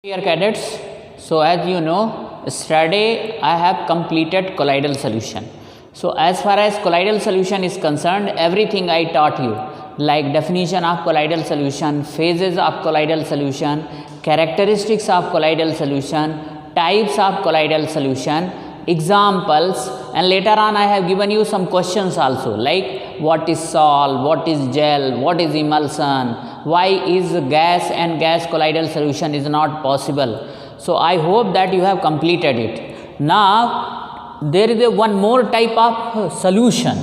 Dear cadets, so as you know, yesterday I have completed colloidal solution. So as far as colloidal solution is concerned, everything I taught you, like definition of colloidal solution, phases of colloidal solution, characteristics of colloidal solution, types of colloidal solution, examples, and later on I have given you some questions also, like what is sol, what is gel, what is emulsion, why is gas and gas colloidal solution is not possible. So I hope that you have completed it. Now there is one more type of solution.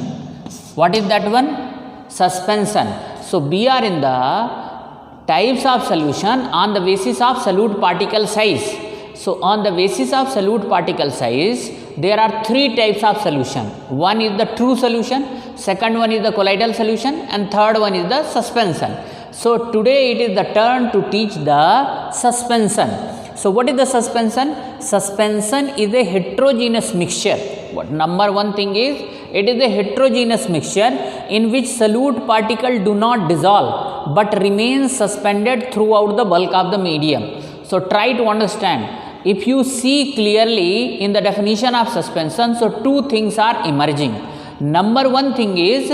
What is that one? Suspension. So we are in the types of solution on the basis of solute particle size. So on the basis of solute particle size, there are three types of solution. One is the true solution, second one is the colloidal solution, and third one is the suspension. So today it is the turn to teach the suspension. So what is the suspension? Suspension is a heterogeneous mixture. What number one thing is, it is a heterogeneous mixture in which solute particle do not dissolve but remain suspended throughout the bulk of the medium. So try to understand. If you see clearly in the definition of suspension, so two things are emerging. Number one thing is,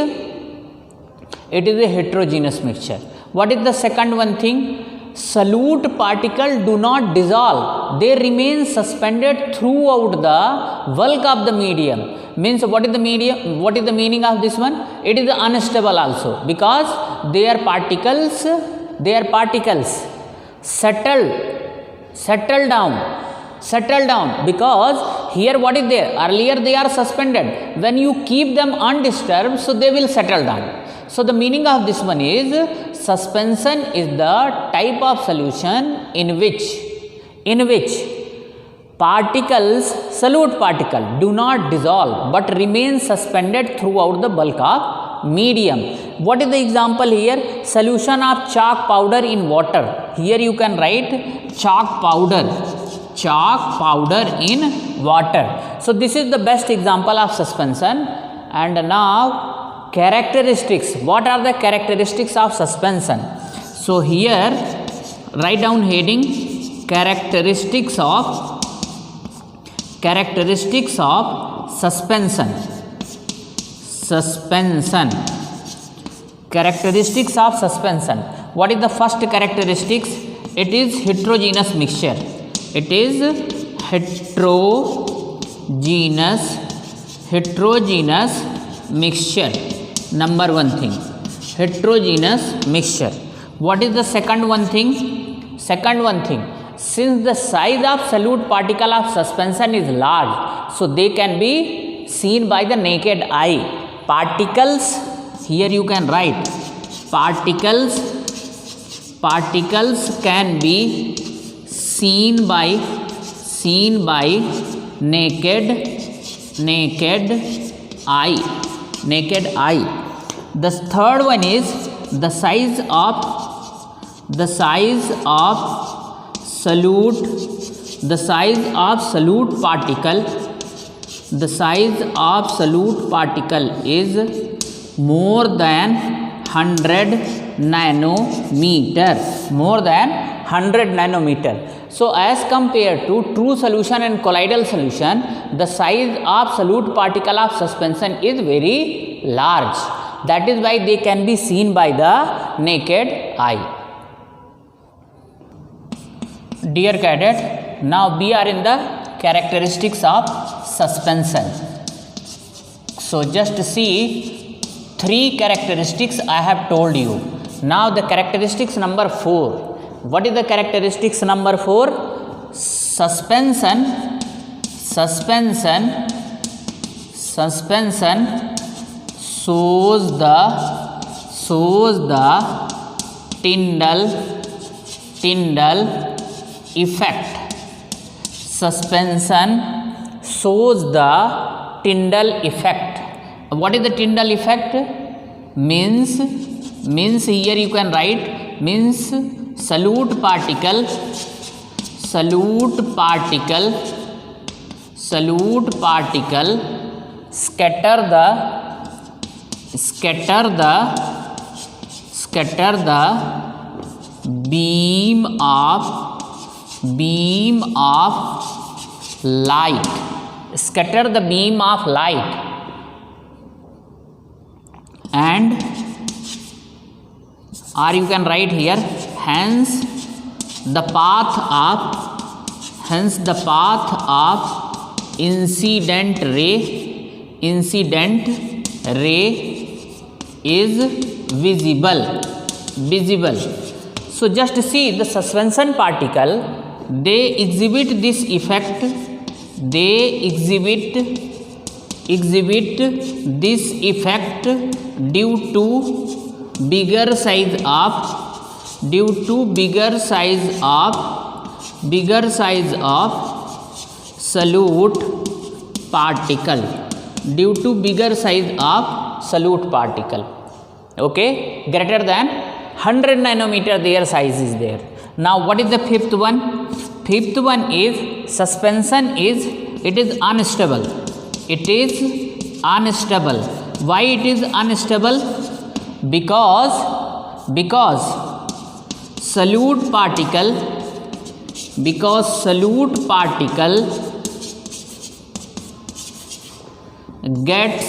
it is a heterogeneous mixture. What is the second one thing? Solute particle do not dissolve. They remain suspended throughout the bulk of the medium. Means what is the medium? What is the meaning of this one? It is unstable also, because their particles settle down, because here what is there? Earlier they are suspended. When you keep them undisturbed, so they will settle down. So the meaning of this one is, suspension is the type of solution in which particles, solute particle, do not dissolve but remain suspended throughout the bulk of medium. What is the example here? Solution of chalk powder in water. Here you can write chalk powder in water. So this is the best example of suspension. And now characteristics. What are the characteristics of suspension? So here write down heading characteristics of suspension. Characteristics of suspension. What is the first characteristics? It is heterogeneous mixture. It is heterogeneous mixture. Number one thing, heterogeneous mixture. What is the second one thing? Second one thing, since the size of solute particle of suspension is large, so they can be seen by the naked eye. Particles, here you can write particles can be seen by naked eye. The third one is the size of solute particle is more than 100 nanometer. So as compared to true solution and colloidal solution, the size of solute particle of suspension is very large. That is why they can be seen by the naked eye. Dear cadet, now we are in the characteristics of suspension. So just see three characteristics I have told you. Now the characteristics number 4. What is the characteristics number 4? Suspension shows the Tyndall effect. Suspension shows the Tyndall effect. What is the Tyndall effect? Means here you can write, means solute particle scatter the beam of beam of light, scatter the beam of light, and or you can write here, hence the path of incident ray is visible. So just see the suspension particle, they exhibit this effect, this effect due to bigger size of solute particle, okay, greater than 100 nanometer their size is there. Now what is the fifth one? Fifth one is suspension is unstable. It is unstable. Why it is unstable? Because solute particle get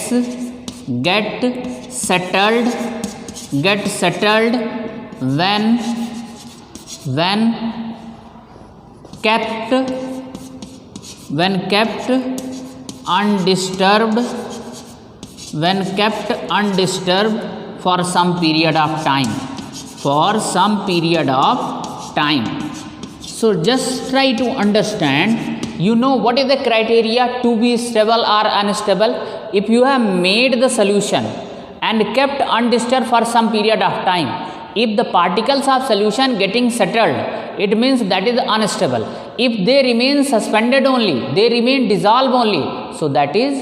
settled when kept undisturbed for some period of time. So just try to understand, you know what is the criteria to be stable or unstable. If you have made the solution and kept undisturbed for some period of time, if the particles of solution getting settled, it means that is unstable. If they remain suspended only, they remain dissolved only, so that is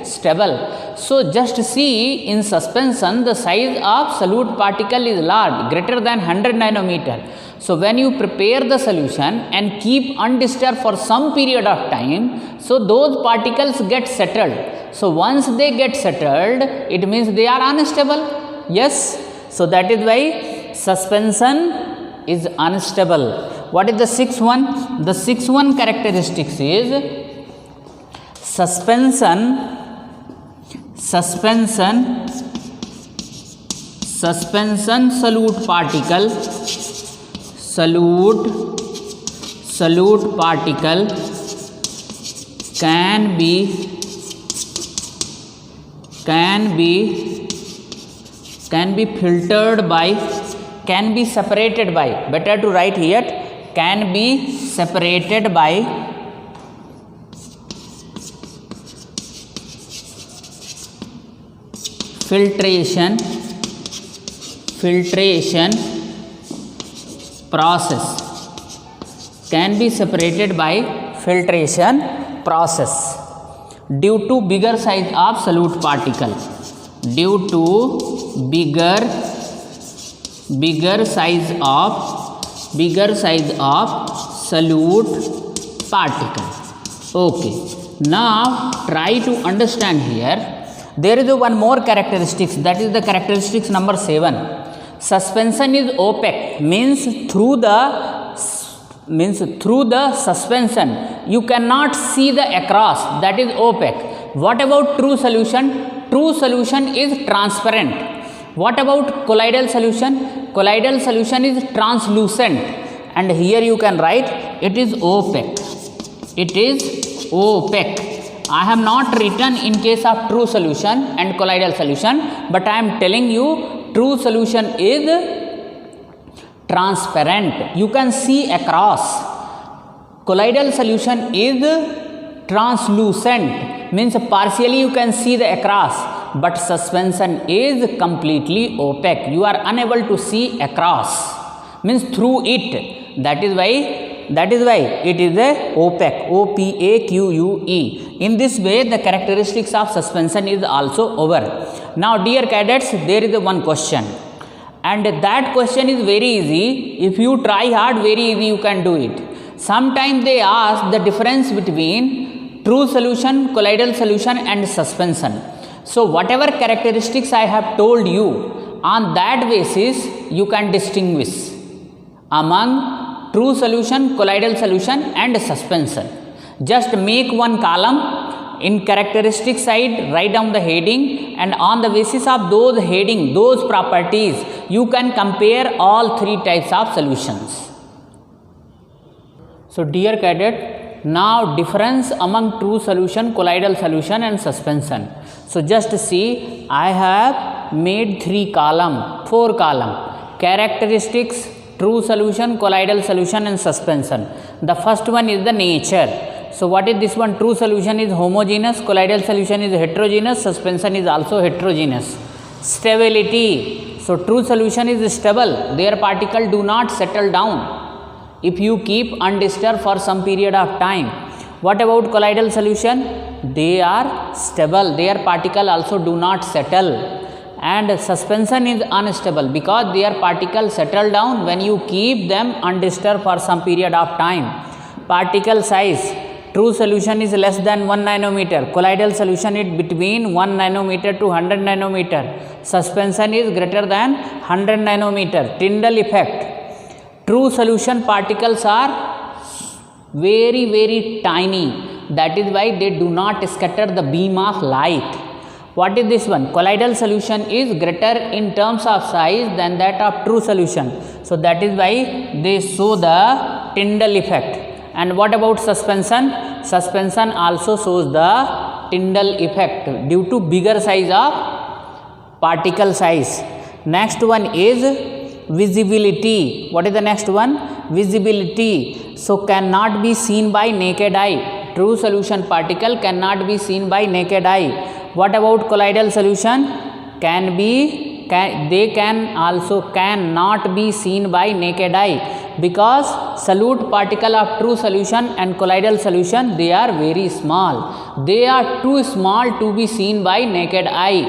stable. So just see, in suspension the size of solute particle is large, greater than 100 nanometer. So when you prepare the solution and keep undisturbed for some period of time, so those particles get settled. So once they get settled, it means they are unstable. Yes, so that is why suspension is unstable. What is the sixth one? The sixth one characteristics is suspension solute particle can be filtered by, can be separated by, better to write here, can be separated by filtration process, can be separated by filtration process due to bigger size of solute particle, due to bigger size of solute particle. Okay, now try to understand here. There is one more characteristics, that is the characteristics number 7. Suspension is opaque, means through the suspension you cannot see the across, that is opaque. What about true solution? True solution is transparent. What about colloidal solution? Colloidal solution is translucent, and here you can write it is opaque. It is opaque. I have not written in case of true solution and colloidal solution, but I am telling you true solution is transparent. You can see across. Colloidal solution is translucent, means partially you can see the across, but suspension is completely opaque. You are unable to see across, means through it. That is why it is a opaque, O-P-A-Q-U-E. In this way the characteristics of suspension is also over. Now dear cadets, there is one question, and that question is very easy. If you try hard, very easy you can do it. Sometimes they ask the difference between true solution, colloidal solution and suspension. So whatever characteristics I have told you, on that basis you can distinguish among true solution, colloidal solution and suspension. Just make one column, in characteristic side write down the heading, and on the basis of those heading, those properties, you can compare all three types of solutions. So dear cadet, now difference among true solution, colloidal solution and suspension. So just see, I have made 4 column, characteristics, true solution, colloidal solution and suspension. The first one is the nature. So what is this one? True solution is homogeneous, colloidal solution is heterogeneous, suspension is also heterogeneous. Stability. So true solution is stable, their particle do not settle down if you keep undisturbed for some period of time. What about colloidal solution? They are stable, their particle also do not settle. And suspension is unstable because their particles settle down when you keep them undisturbed for some period of time. Particle size. True solution is less than 1 nanometer, colloidal solution is between 1 nanometer to 100 nanometer, suspension is greater than 100 nanometer. Tyndall effect. True solution particles are very tiny, that is why they do not scatter the beam of light. What is this one? Colloidal solution is greater in terms of size than that of true solution, so that is why they show the Tyndall effect. And what about suspension? Suspension also shows the Tyndall effect due to bigger size of particle size. Next one is visibility. What is the next one? Visibility. So cannot be seen by naked eye. True solution particle cannot be seen by naked eye. What about colloidal solution? They can also cannot be seen by naked eye, because solute particle of true solution and colloidal solution, they are very small. They are too small to be seen by naked eye.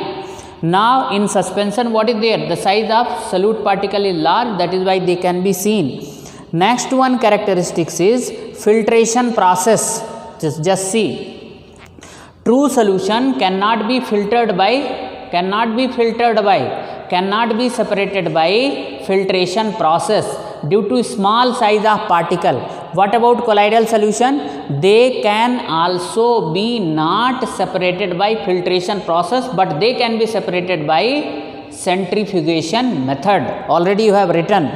Now in suspension, what is there? The size of solute particle is large, that is why they can be seen. Next one characteristics is filtration process. Just see. True solution cannot be separated by filtration process due to small size of particle. What about colloidal solution? They can also be not separated by filtration process, but they can be separated by centrifugation method. Already you have written,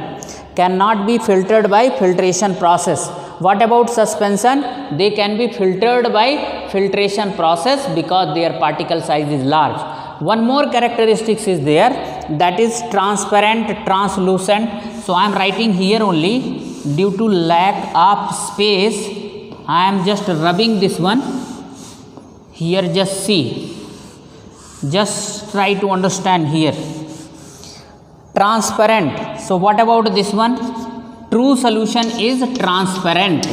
cannot be filtered by filtration process. What about suspension? They can be filtered by filtration process because their particle size is large. One more characteristics is there, that is transparent, translucent. So I am writing here only, due to lack of space I am just rubbing this one here. Just see, just try to understand here. Transparent. So what about this one? True solution is transparent.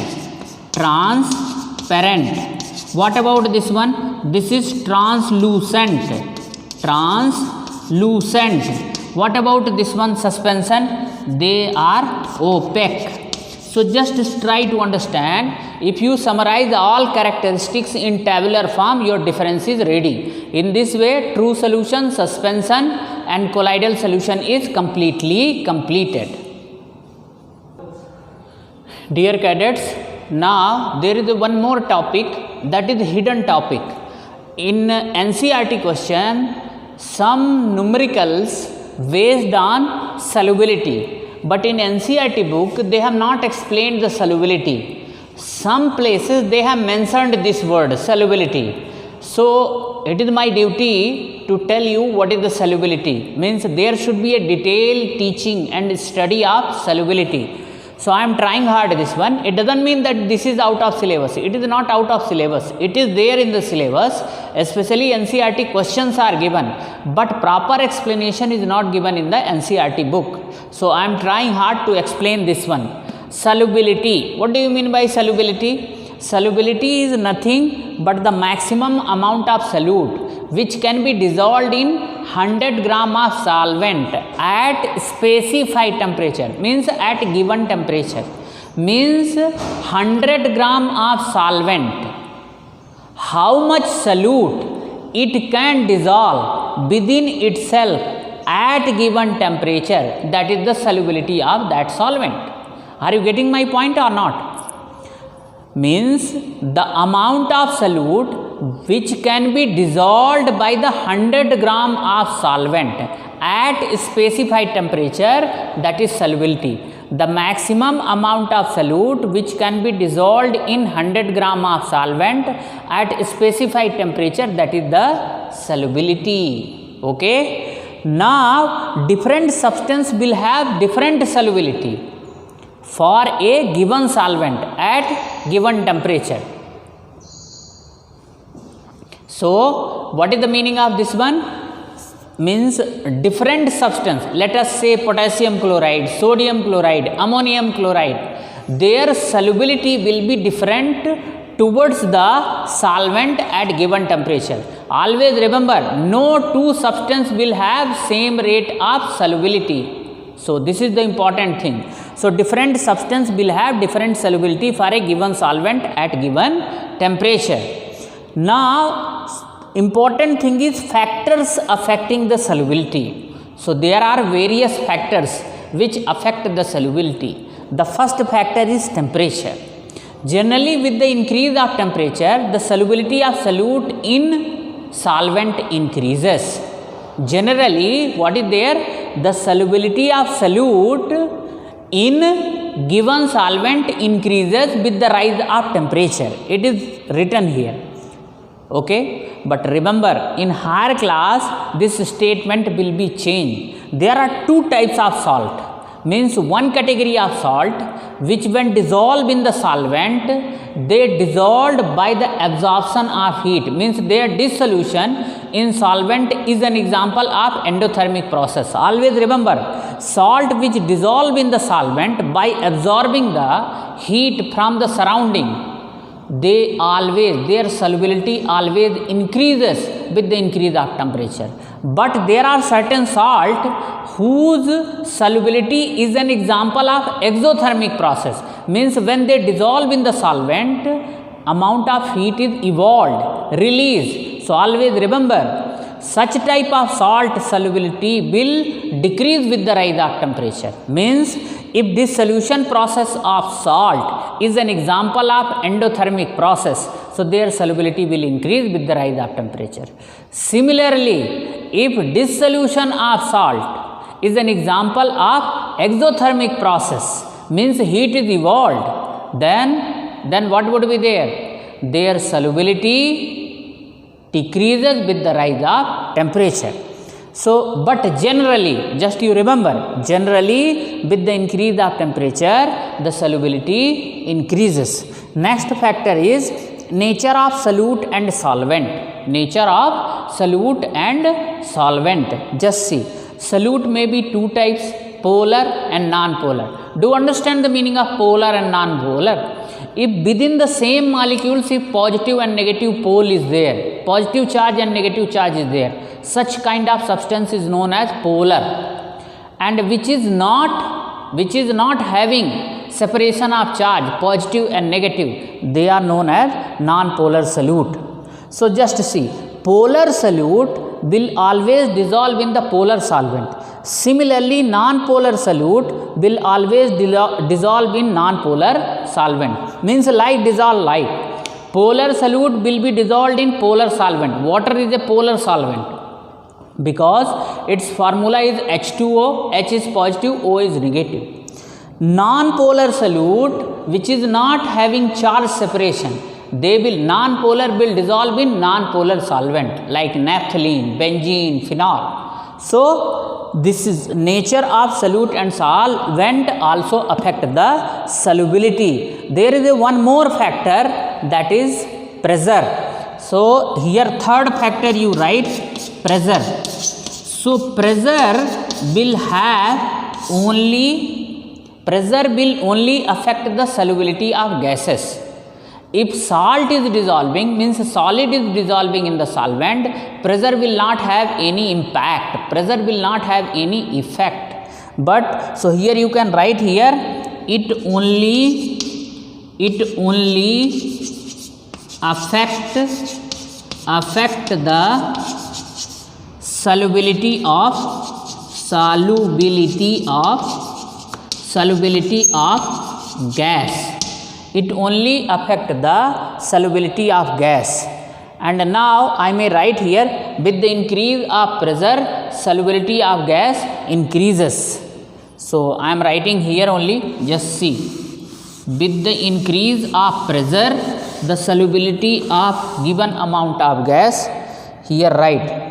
Transparent. What about this one? This is translucent. Translucent. What about this one? Suspension. They are opaque. So just try to understand. If you summarize all characteristics in tabular form, your difference is ready. In this way, true solution, suspension and colloidal solution is completely completed. Dear cadets, now there is one more topic, that is hidden topic. In NCERT question, some numericals based on solubility, but in NCERT book they have not explained the solubility. Some places they have mentioned this word solubility. So it is my duty to tell you what is the solubility. Means there should be a detailed teaching and study of solubility. So I am trying hard this one. It doesn't mean that this is out of syllabus. It is not out of syllabus. It is there in the syllabus. Especially NCERT questions are given, but proper explanation is not given in the NCERT book. So I am trying hard to explain this one. Solubility. What do you mean by solubility? Solubility is nothing but the maximum amount of solute which can be dissolved in 100 gram of solvent at specified temperature, means at given temperature, means 100 gram of solvent. How much solute it can dissolve within itself at given temperature, that is the solubility of that solvent. Are you getting my point or not? Means the amount of solute which can be dissolved by the 100 gram of solvent at specified temperature, that is solubility. The maximum amount of solute which can be dissolved in 100 gram of solvent at specified temperature, that is the solubility. Okay. Now different substance will have different solubility for a given solvent at given temperature. So what is the meaning of this one? Means different substance, let us say potassium chloride, sodium chloride, ammonium chloride, their solubility will be different towards the solvent at given temperature. Always remember, no two substance will have same rate of solubility. So this is the important thing. So different substance will have different solubility for a given solvent at given temperature. Now important thing is factors affecting the solubility. So there are various factors which affect the solubility. The first factor is temperature. Generally with the increase of temperature, the solubility of solute in solvent increases. Generally what is there? The solubility of solute in given solvent increases with the rise of temperature. It is written here. Okay, but remember in higher class this statement will be changed. There are two types of salt. Means one category of salt which when dissolved in the solvent, they dissolved by the absorption of heat. Means their dissolution in solvent is an example of endothermic process. Always remember, salt which dissolve in the solvent by absorbing the heat from the surrounding, they always, their solubility always increases with the increase of temperature. But there are certain salt whose solubility is an example of exothermic process. Means when they dissolve in the solvent, amount of heat is evolved, released. So always remember, such type of salt solubility will decrease with the rise of temperature. Means if this solution process of salt is an example of endothermic process, so their solubility will increase with the rise of temperature. Similarly, if dissolution of salt is an example of exothermic process, means heat is evolved, then what would be there? Their solubility decreases with the rise of temperature. So, but generally, just you remember, generally with the increase of temperature, the solubility increases. Next factor is nature of solute and solvent. Nature of solute and solvent. Just see, solute may be two types, polar and non-polar. Do you understand the meaning of polar and non-polar? If within the same molecules, if positive and negative pole is there, positive charge and negative charge is there, such kind of substance is known as polar, and which is not having separation of charge, positive and negative, they are known as non-polar solute. So just see, polar solute will always dissolve in the polar solvent. Similarly, non-polar solute will always dissolve in non-polar solvent. Means light dissolve light. Polar solute will be dissolved in polar solvent. Water is a polar solvent because its formula is H2O, H is positive, O is negative. Non-polar solute which is not having charge separation, non-polar will dissolve in non-polar solvent like naphthalene, benzene, phenol. So this is nature of solute and solvent also affect the solubility. There is one more factor, that is pressure. So here third factor you write pressure. So pressure will only affect the solubility of gases. If salt is dissolving, means solid is dissolving in the solvent, pressure will not have any impact, pressure will not have any effect. But so here you can write here, it only affect the solubility of gas. It only affect the solubility of gas. And now I may write here, with the increase of pressure, solubility of gas increases. So I am writing here only, just see, with the increase of pressure, the solubility of given amount of gas, here write,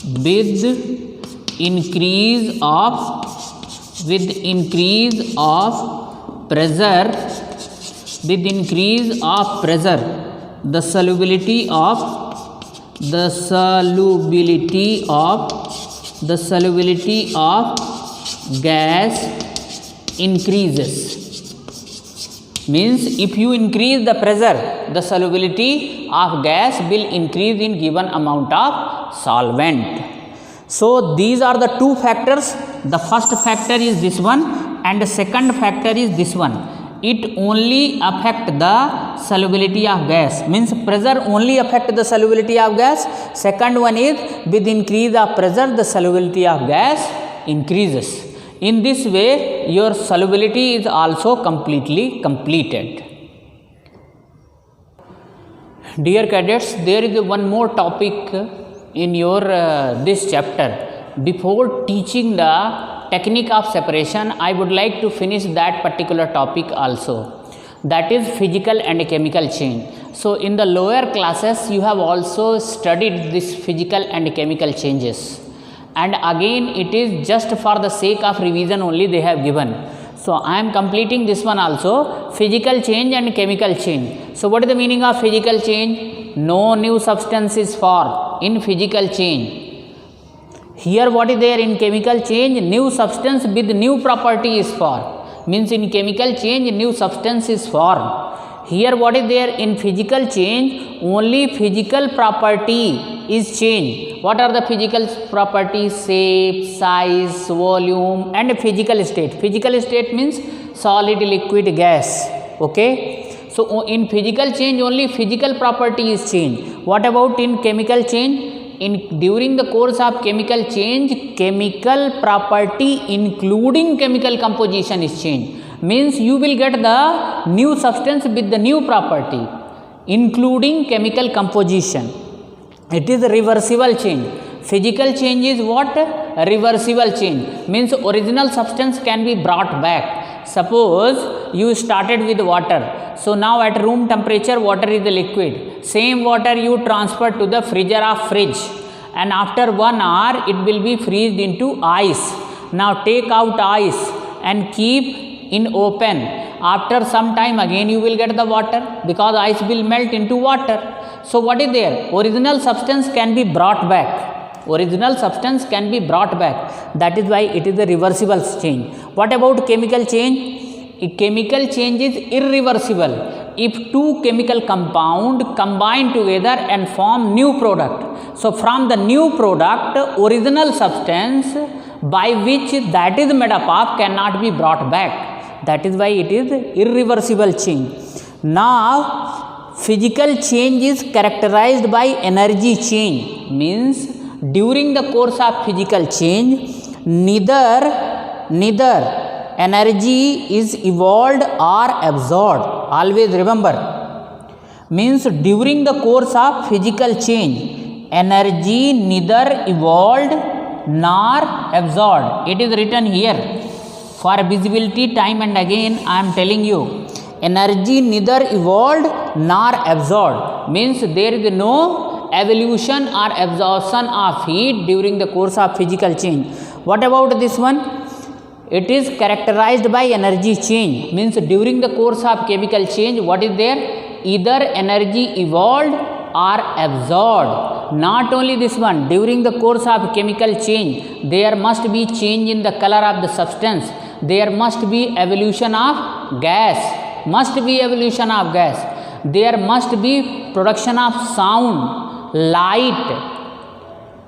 with increase of pressure, the solubility of gas increases. Means if you increase the pressure, the solubility of gas will increase in given amount of solvent. So these are the two factors. The first factor is this one and the second factor is this one. It only affect the solubility of gas, means pressure only affect the solubility of gas. Second one is, with increase of pressure, the solubility of gas increases. In this way your solubility is also completely completed. Dear cadets, there is one more topic in your this chapter. Before teaching the technique of separation, I would like to finish that particular topic also, that is physical and chemical change. So in the lower classes you have also studied this physical and chemical changes, and again it is just for the sake of revision only they have given. So I am completing this one also, physical change and chemical change. So what is the meaning of physical change? No new substance is formed in physical change. Here what is there in chemical change? New substance with new property is formed. Means in chemical change new substance is formed. Here what is there in physical change? Only physical property is changed. What are the physical properties? Shape, size, volume and physical state. Physical state means solid, liquid, gas. Okay. So in physical change only physical property is changed. What about in chemical change? During the course of chemical change, chemical property including chemical composition is changed. Means you will get the new substance with the new property including chemical composition. It is a reversible change. Physical change is what? Reversible change. Means original substance can be brought back. Suppose you started with water. So now at room temperature water is the liquid. Same water you transfer to the freezer of fridge, and after 1 hour it will be freezed into ice. Now take out ice and keep in open. After some time again you will get the water, because ice will melt into water. So what is there? Original substance can be brought back. Original substance can be brought back. That is why it is a reversible change. What about chemical change? A chemical change is irreversible if two chemical compound combine together and form new product. So from the new product, original substance by which that is made up of cannot be brought back. That is why it is irreversible change. Now physical change is characterized by energy change. Means during the course of physical change, neither energy is evolved or absorbed. Always remember. Means during the course of physical change, energy neither evolved nor absorbed. It is written here for visibility time and again I am telling you, energy neither evolved nor absorbed. Means there is no evolution or absorption of heat during the course of physical change. What about this one? It is characterized by energy change. Means during the course of chemical change, what is there? Either energy evolved or absorbed. Not only this one, during the course of chemical change, there must be change in the color of the substance. There must be evolution of gas. Must be evolution of gas. There must be production of sound, light,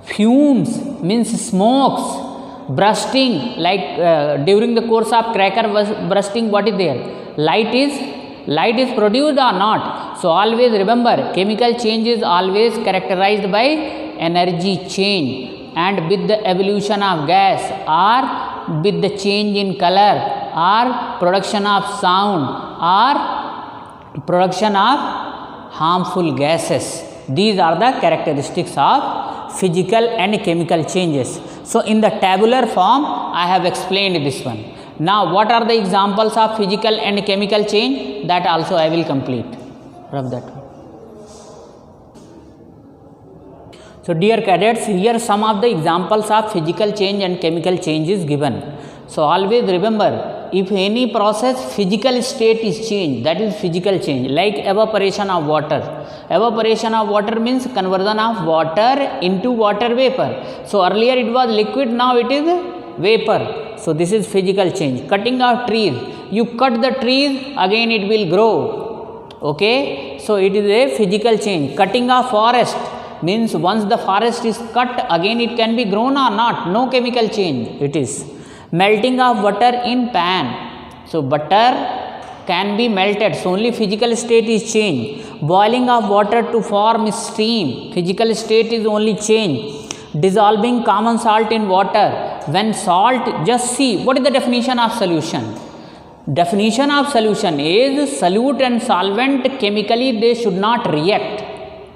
fumes, means smokes, bursting, like during the course of cracker bursting, what is there? Light is produced or not? So always remember, chemical change is always characterized by energy change. and with the evolution of gas or with the change in color or production of sound or production of harmful gases. These are the characteristics of physical and chemical changes. So in the tabular form I have explained this one. Now what are the examples of physical and chemical change? That also I will complete. Rub that one. So dear cadets, here some of the examples of physical change and chemical change is given. So always remember, if any process physical state is changed, that is physical change, like evaporation of water. Evaporation of water means conversion of water into water vapor. So earlier it was liquid, now it is vapor. So this is physical change. Cutting of trees, you cut the trees, again it will grow. Okay, so it is a physical change. Cutting of forest means once the forest is cut, again it can be grown or not, no chemical change it is. Melting of butter in pan, so butter can be melted, so only physical state is change. Boiling of water to form steam, physical state is only change. Dissolving common salt in water, when salt, just see what is the definition of solution. Definition of solution is solute and solvent chemically they should not react.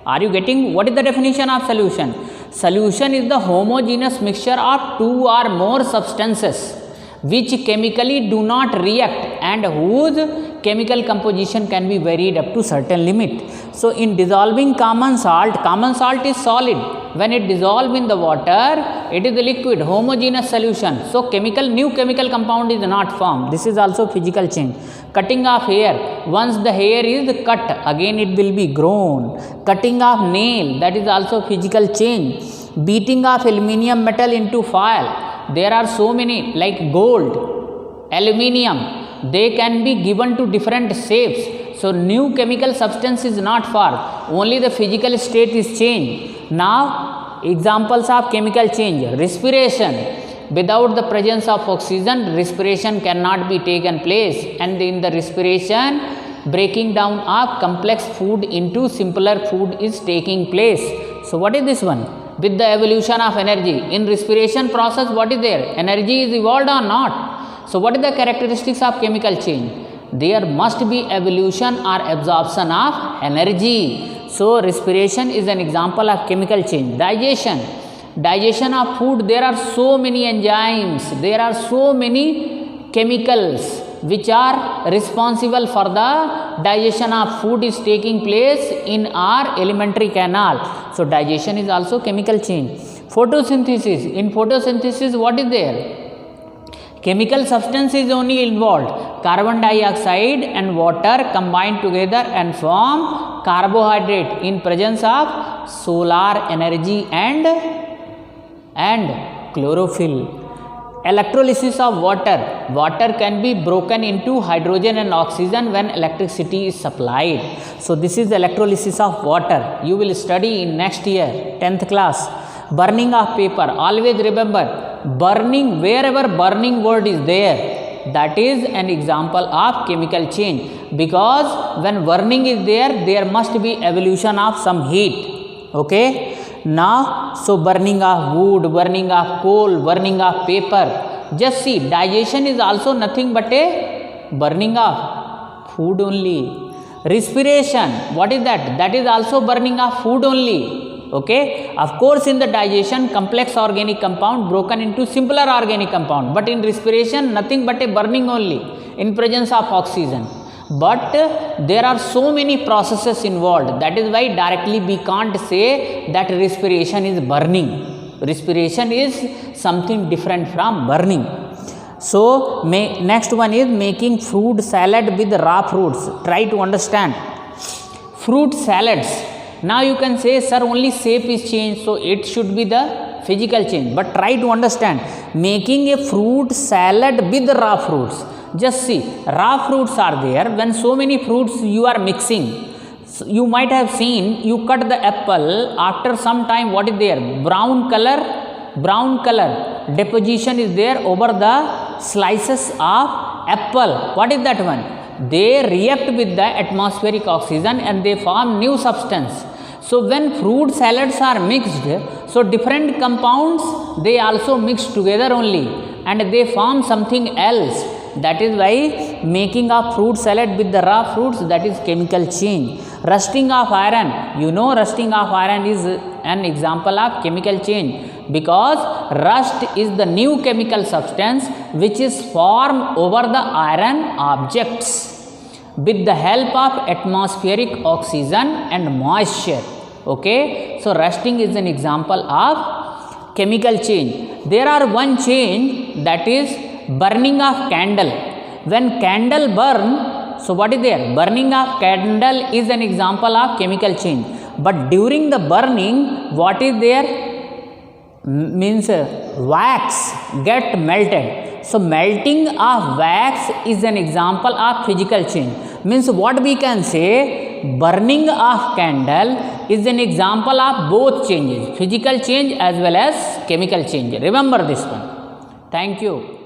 Are you getting what is the definition of solution? Solution is the homogeneous mixture of two or more substances which chemically do not react and whose chemical composition can be varied up to certain limit. So in dissolving common salt is solid. When it dissolves in the water, it is a liquid, homogeneous solution. So new chemical compound is not formed. This is also physical change. Cutting of hair, once the hair is cut, again it will be grown. Cutting of nail, that is also physical change. Beating of aluminium metal into foil, there are so many like gold, aluminium, they can be given to different shapes. So new chemical substance is not formed, only the physical state is changed. Now examples of chemical change. Respiration, without the presence of oxygen, respiration cannot be taken place, and in the respiration, breaking down of complex food into simpler food is taking place. So what is this one? With the evolution of energy, in respiration process what is there? Energy is evolved or not? So what is the characteristics of chemical change? There must be evolution or absorption of energy. So respiration is an example of chemical change. Digestion of food, there are so many enzymes, there are so many chemicals which are responsible for the digestion of food is taking place in our alimentary canal. So digestion is also chemical change. Photosynthesis, in photosynthesis what is there? Chemical substance is only involved. Carbon dioxide and water combine together and form carbohydrate in presence of solar energy and chlorophyll. Electrolysis of water. Water can be broken into hydrogen and oxygen when electricity is supplied. So this is electrolysis of water. You will study in next year, 10th class. Burning of paper. Always remember, burning, wherever burning word is there, that is an example of chemical change. Because when burning is there, there must be evolution of some heat. Okay. Now, so burning of wood, burning of coal, burning of paper. Just see, digestion is also nothing but a burning of food only. Respiration, what is that? That is also burning of food only. Okay. Of course, in the digestion, complex organic compound broken into simpler organic compound. But in respiration, nothing but a burning only in presence of oxygen. But there are so many processes involved. That is why directly we can't say that respiration is burning. Respiration is something different from burning. So next one is making fruit salad with raw fruits. Try to understand. Fruit salads. Now you can say, sir, only shape is changed, so it should be the physical change. But try to understand. Making a fruit salad with raw fruits. Just see, raw fruits are there. When so many fruits you are mixing, so you might have seen, you cut the apple, after some time what is there? Brown color deposition is there over the slices of apple. What is that one? They react with the atmospheric oxygen and they form new substance. So when fruit salads are mixed, so different compounds they also mix together only and they form something else. That is why making a fruit salad with the raw fruits, that is chemical change. Rusting of iron, you know, rusting of iron is an example of chemical change, because rust is the new chemical substance which is formed over the iron objects with the help of atmospheric oxygen and moisture. Okay, so rusting is an example of chemical change. There are one change, that is burning of candle. When candle burn, so what is there? Burning of candle is an example of chemical change. But during the burning, what is there? Means wax get melted. So melting of wax is an example of physical change. Means what we can say, burning of candle is an example of both changes, physical change as well as chemical change. Remember this one. Thank you.